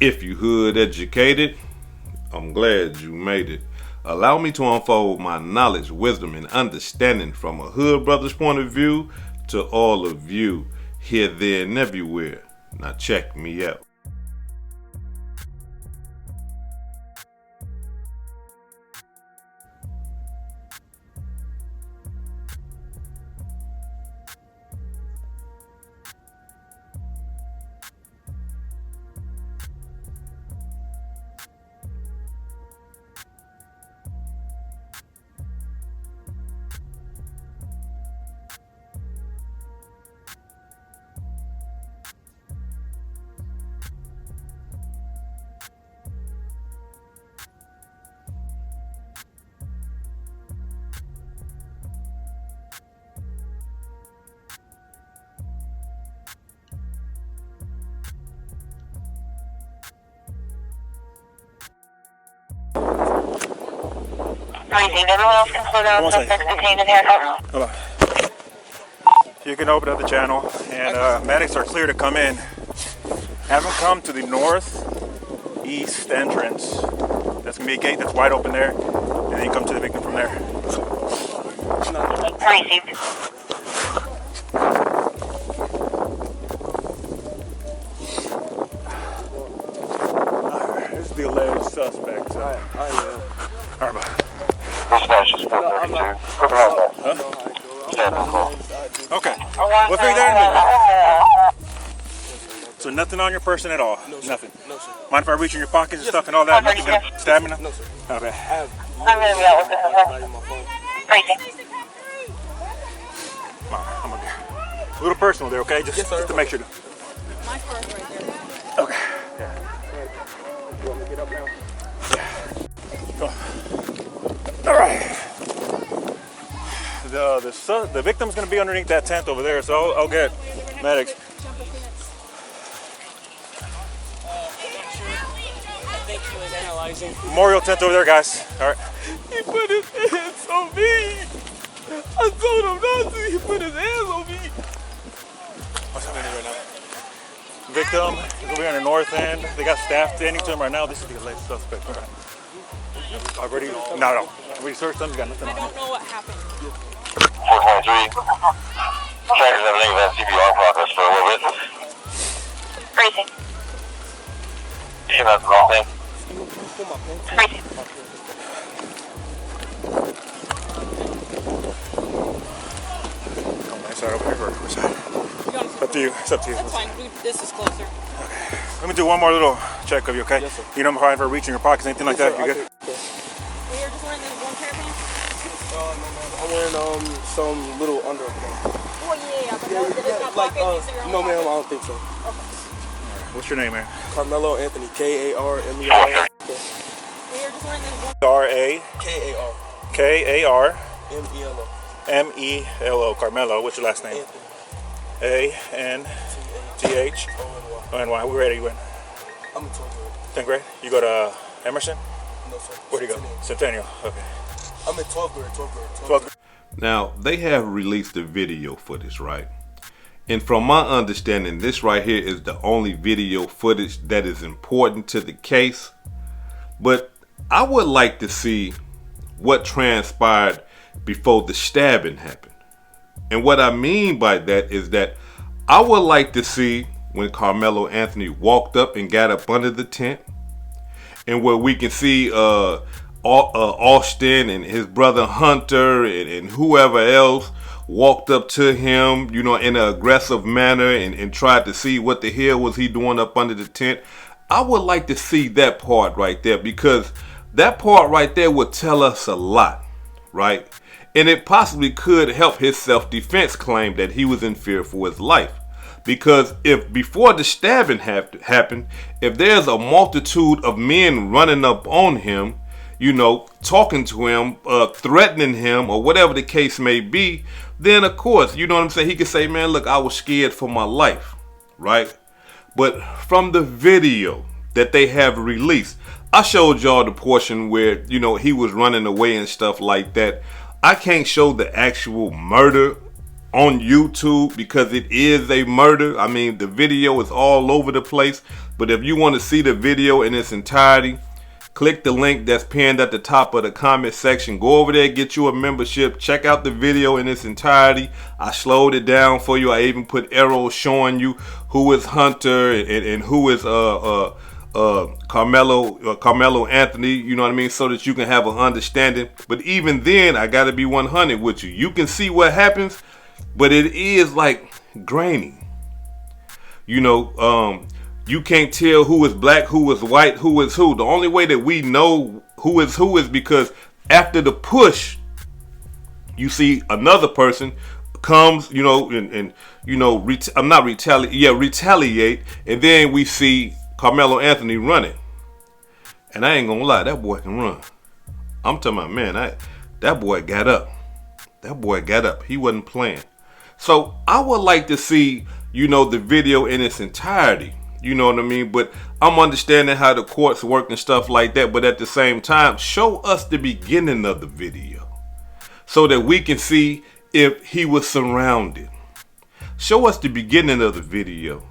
If you hood educated, I'm glad you made it. Allow me to unfold my knowledge, wisdom, and understanding from a hood brother's point of view to all of you, here, there, and everywhere. Now check me out. Everyone else can slow down. Detained in here. Hold on. You can open up the channel, and medics are clear to come in. Have them come to the northeast entrance. That's gonna be a gate that's wide open there, and then you come to the victim from there. Received. Alright, this is the alleged suspect. Alright, bye. Okay. We'll figure that out. So nothing on your person at all? Nothing? No, sir. Mind if I reach in your pockets and stuff and all that? Nothing gonna stab me? No, sir. Okay. I'm going to be out with this. Crazy. I'm gonna get a little personal there, okay? Just to make sure. My car's right there. Okay. Yeah. You want me to get up now? Go. All right. The victim's gonna be underneath that tent over there, so I'll get medics. I think he was analyzing. Memorial tent over there, guys. All right. He put his hands on me. I told him not to. He put his hands on me. What's happening right now? Victim is over here on the north end. They got staff standing to him right now. This is the alleged suspect. All right. Already? No. We searched them. We got nothing on I don't know what happened. 423. Trackers everything about CBR progress for a little bit. Crazy. That's the wrong thing. Crazy. Sorry, over here for side. Up to you. It's up to you. That's fine. This is closer. Okay. Let me do one more little check of you, okay? Yes, sir. You know, if I reach in your pockets, anything like that, you good? Well, you're just wearing this one pair of pants? I'm wearing some little under. Oh, yeah. But no, did it not block any cigarette? No, ma'am, I don't think so. What's your name, man? Carmelo Anthony, K-A-R-M-E-L-O. Well, you're just wearing this one. R-A K-A-R K-A-R M-E-L-O. M-E-L-O. Carmelo. What's your last name? Anthony. A-N-T-H O-N-Y. Where grade are you in? I'm in 12th grade. 10th grade? You go to Emerson? No, sir. Where do you go? Centennial. Okay. I'm in 12th grade. 12th grade. Now, they have released the video footage, right? And from my understanding, this right here is the only video footage that is important to the case. But I would like to see what transpired before the stabbing happened. And what I mean by that is that I would like to see when Carmelo Anthony walked up and got up under the tent, and where we can see Austin and his brother Hunter and whoever else walked up to him, you know, in an aggressive manner and tried to see what the hell was he doing up under the tent. I would like to see that part right there, because that part right there would tell us a lot, right? And it possibly could help his self-defense claim that he was in fear for his life. Because if before the stabbing happened, if there's a multitude of men running up on him, you know, talking to him, threatening him, or whatever the case may be, then of course, you know what I'm saying, he could say, man, look, I was scared for my life, right? But from the video that they have released, I showed y'all the portion where, you know, he was running away and stuff like that. I can't show the actual murder on YouTube because it is a murder. I mean, the video is all over the place. But if you want to see the video in its entirety, click the link that's pinned at the top of the comment section. Go over there, get you a membership. Check out the video in its entirety. I slowed it down for you. I even put arrows showing you who is Hunter and who is Carmelo Anthony, you know what I mean, so that you can have an understanding. But even then, I gotta be 100 with you. You can see what happens, but it is like grainy. You know, you can't tell who is black, who is white, who is who. The only way that we know who is because after the push, you see another person comes, you know, and you know, retaliate, and then we see Carmelo Anthony running. And I ain't gonna lie, that boy can run. I'm talking about, man, that boy got up. That boy got up. He wasn't playing. So I would like to see, you know, the video in its entirety. You know what I mean? But I'm understanding how the courts work and stuff like that. But at the same time, show us the beginning of the video so that we can see if he was surrounded. Show us the beginning of the video.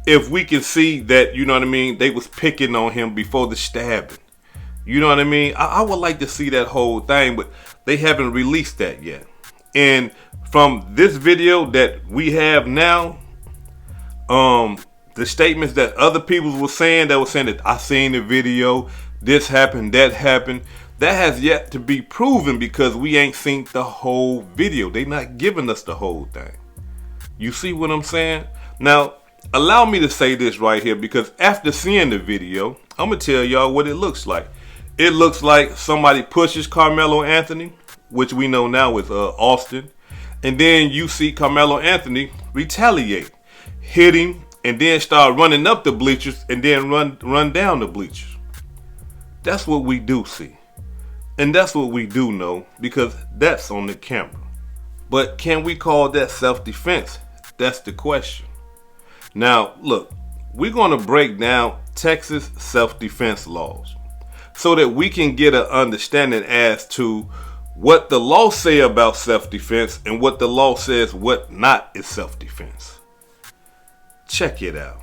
If we can see that, you know what I mean, they was picking on him before the stabbing. You know what I mean? I would like to see that whole thing, but they haven't released that yet. And from this video that we have now, the statements that other people were saying that I seen the video, this happened, that happened, that has yet to be proven because we ain't seen the whole video. They not giving us the whole thing. You see what I'm saying? Now, allow me to say this right here, because after seeing the video, I'm going to tell y'all what it looks like. It looks like somebody pushes Carmelo Anthony, which we know now is Austin. And then you see Carmelo Anthony retaliate, hit him, and then start running up the bleachers and then run down the bleachers. That's what we do see. And that's what we do know, because that's on the camera. But can we call that self-defense? That's the question. Now, look, we're going to break down Texas self-defense laws so that we can get an understanding as to what the law say about self-defense and what the law says what not is self-defense. Check it out.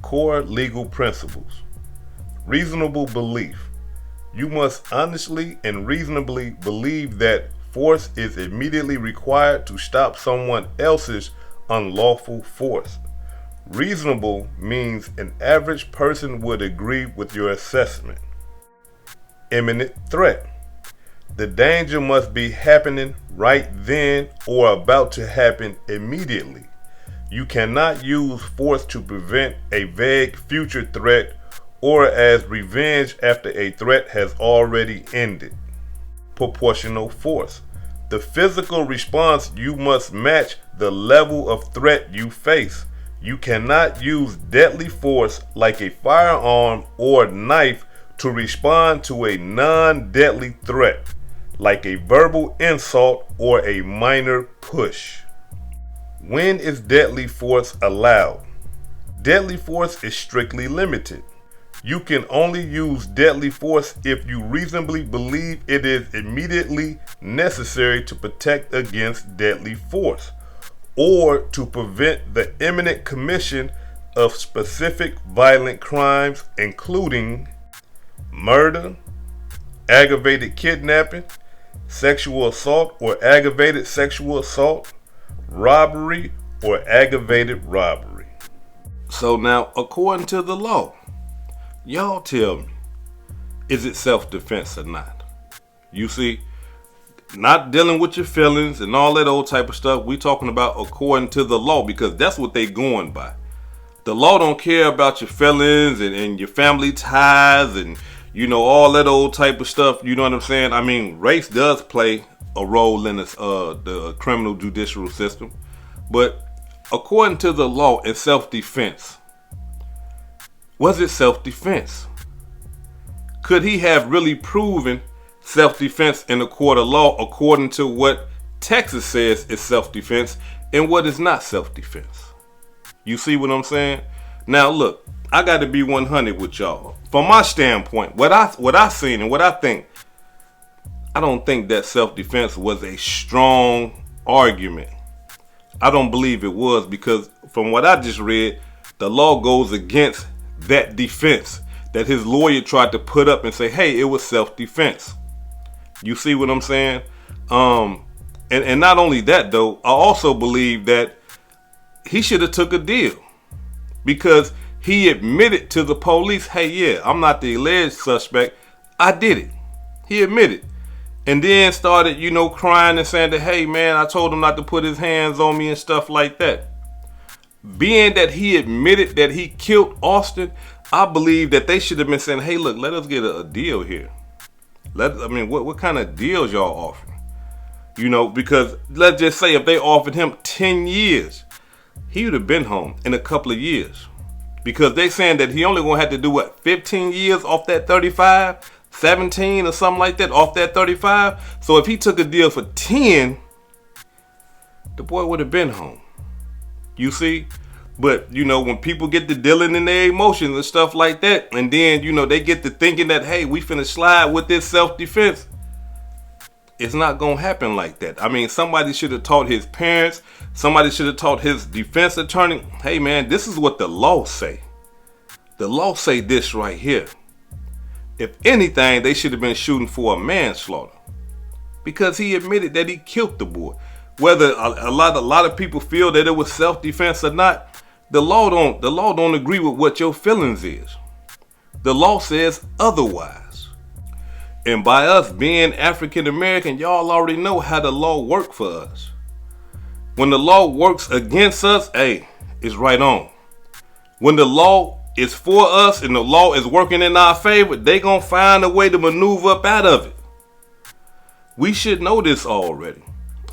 Core legal principles. Reasonable belief. You must honestly and reasonably believe that force is immediately required to stop someone else's unlawful force. Reasonable means an average person would agree with your assessment. Imminent threat. The danger must be happening right then or about to happen immediately. You cannot use force to prevent a vague future threat or as revenge after a threat has already ended. Proportional force. The physical response you must match the level of threat you face. You cannot use deadly force like a firearm or knife to respond to a non-deadly threat, like a verbal insult or a minor push. When is deadly force allowed? Deadly force is strictly limited. You can only use deadly force if you reasonably believe it is immediately necessary to protect against deadly force, or to prevent the imminent commission of specific violent crimes, including murder, aggravated kidnapping, sexual assault or aggravated sexual assault, robbery or aggravated robbery. So now, according to the law, y'all tell me, is it self-defense or not? You see, not dealing with your feelings and all that old type of stuff. We talking about according to the law, because that's what they going by. The law don't care about your feelings and your family ties and, you know, all that old type of stuff. You know what I'm saying? I mean, race does play a role in this, the criminal judicial system. But according to the law and self-defense, was it self-defense? Could he have really proven self-defense in a court of law according to what Texas says is self-defense and what is not self-defense? You see what I'm saying? Now look, I got to be 100 with y'all. From my standpoint, what I seen and what I think, I don't think that self-defense was a strong argument I don't believe it was, because from what I just read, the law goes against that defense that his lawyer tried to put up and say, hey, it was self-defense. You see what I'm saying? And not only that though, I also believe that he should have took a deal, because he admitted to the police, hey, yeah, I'm not the alleged suspect. I did it. He admitted. And then started, crying and saying that, hey, man, I told him not to put his hands on me and stuff like that. Being that he admitted that he killed Austin, I believe that they should have been saying, hey, look, let us get a deal here. What kind of deals y'all offering? Because let's just say if they offered him 10 years, he would have been home in a couple of years. Because they saying that he only going to have to do, 15 years off that 35? 17 or something like that off that 35. So if he took a deal for 10, the boy would have been home. You see? But when people get to dealing in their emotions and stuff like that, and then they get to thinking that, hey, we finna slide with this self-defense, it's not gonna happen like that. I mean, somebody should have taught his parents, somebody should have taught his defense attorney, hey man, this is what the law say. The law say this right here. If anything, they should have been shooting for a manslaughter, because he admitted that he killed the boy. Whether a lot of people feel that it was self-defense or not, the law don't agree with what your feelings is. The law says otherwise. And by us being African American, y'all already know how the law works for us. When the law works against us, hey, it's right on. When the law is for us and the law is working in our favor, they gonna find a way to maneuver up out of it. We should know this already.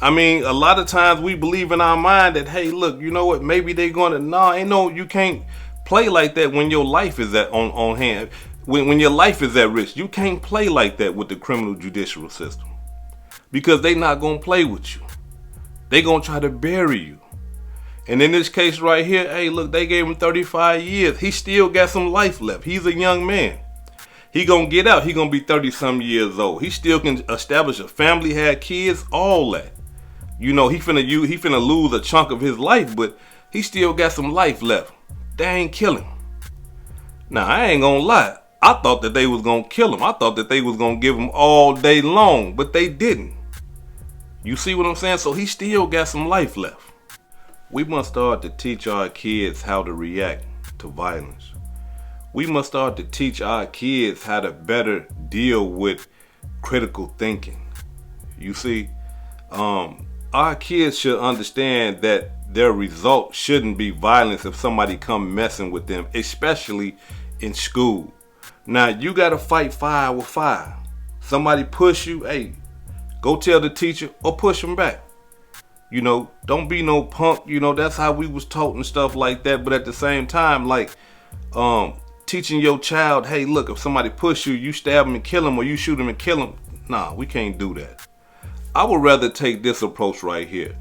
I mean, a lot of times we believe in our mind that, hey, look, you know what, maybe they gonna, you can't play like that when your life is on hand. When your life is at risk, you can't play like that with the criminal judicial system, because they not gonna play with you. They gonna try to bury you. And in this case right here, hey, look, they gave him 35 years. He still got some life left. He's a young man. He gonna get out. He gonna be 30-some years old. He still can establish a family, have kids, all that. He finna lose a chunk of his life, but he still got some life left. They ain't kill him. Now, I ain't gonna lie. I thought that they was gonna kill him. I thought that they was gonna give him all day long, but they didn't. You see what I'm saying? So he still got some life left. We must start to teach our kids how to react to violence. We must start to teach our kids how to better deal with critical thinking. You see, our kids should understand that their result shouldn't be violence if somebody come messing with them, especially in school. Now, you got to fight fire with fire. Somebody push you, hey, go tell the teacher or push them back. Don't be no punk. That's how we was taught and stuff like that. But at the same time, teaching your child, hey, look, if somebody push you, you stab him and kill him, or you shoot him and kill him. Nah, we can't do that. I would rather take this approach right here.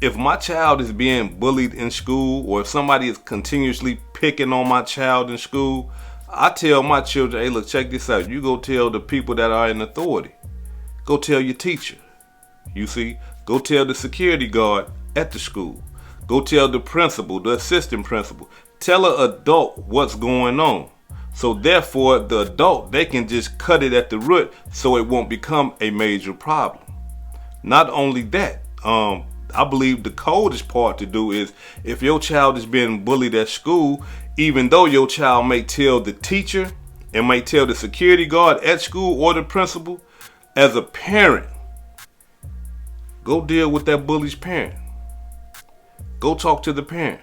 If my child is being bullied in school, or if somebody is continuously picking on my child in school, I tell my children, hey, look, check this out. You go tell the people that are in authority. Go tell your teacher. You see? Go tell the security guard at the school. Go tell the principal, the assistant principal. Tell an adult what's going on. So therefore, the adult, they can just cut it at the root so it won't become a major problem. Not only that, I believe the coldest part to do is, if your child is being bullied at school, even though your child may tell the teacher and may tell the security guard at school or the principal, as a parent, go deal with that bully's parent. Go talk to the parent.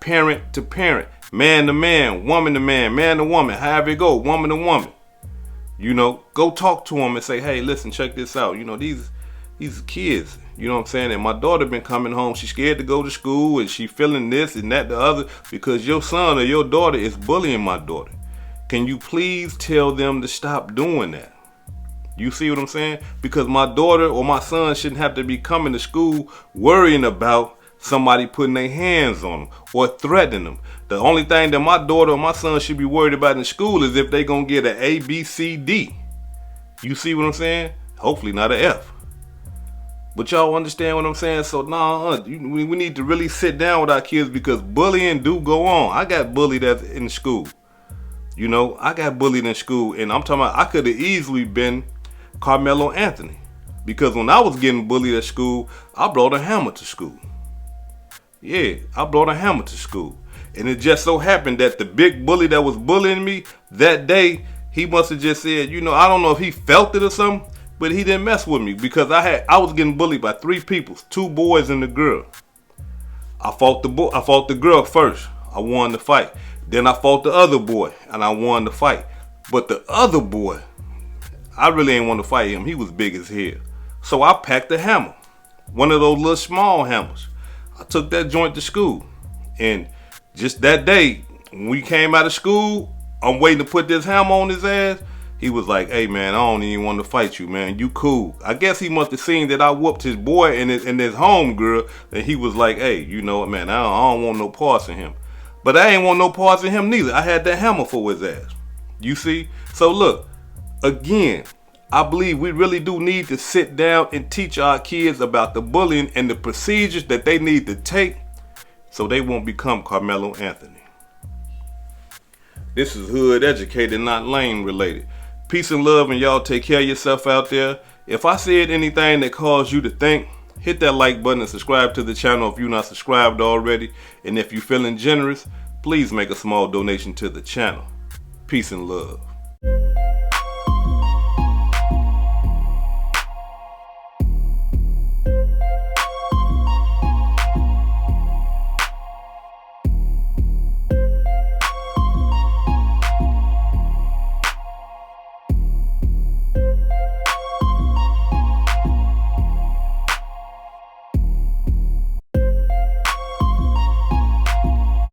Parent to parent. Man to man. Woman to man. Man to woman. However it go. Woman to woman. Go talk to them and say, hey, listen, check this out. These kids, you know what I'm saying? And my daughter been coming home. She's scared to go to school, and she feeling this and that, the other, because your son or your daughter is bullying my daughter. Can you please tell them to stop doing that? You see what I'm saying? Because my daughter or my son shouldn't have to be coming to school worrying about somebody putting their hands on them or threatening them. The only thing that my daughter or my son should be worried about in school is if they're going to get an A, B, C, D. You see what I'm saying? Hopefully not an F. But y'all understand what I'm saying? So we need to really sit down with our kids because bullying do go on. I got bullied in school. You know, I got bullied in school, and I'm talking about I could have easily been Carmelo Anthony. Because when I was getting bullied at school, I brought a hammer to school. Yeah, I brought a hammer to school. And it just so happened that the big bully that was bullying me that day, he must have just said, you know, I don't know if he felt it or something, but he didn't mess with me because I was getting bullied by 3 people, 2 boys and a girl. I fought the girl first. I won the fight. Then I fought the other boy and I won the fight. But the other boy, I really ain't want to fight him. He was big as hell. So I packed a hammer, one of those little small hammers. I took that joint to school. And just that day, when we came out of school, I'm waiting to put this hammer on his ass. He was like, hey man, I don't even want to fight you, man. You cool. I guess he must have seen that I whooped his boy and his homegirl. And he was like, hey, you know what, man, I don't want no parts in him. But I ain't want no parts in him neither. I had that hammer for his ass. You see? So look, again, I believe we really do need to sit down and teach our kids about the bullying and the procedures that they need to take so they won't become Carmelo Anthony. This is hood educated, not lane related. Peace and love, and y'all take care of yourself out there. If I said anything that caused you to think, hit that like button and subscribe to the channel if you're not subscribed already. And if you're feeling generous, please make a small donation to the channel. Peace and love.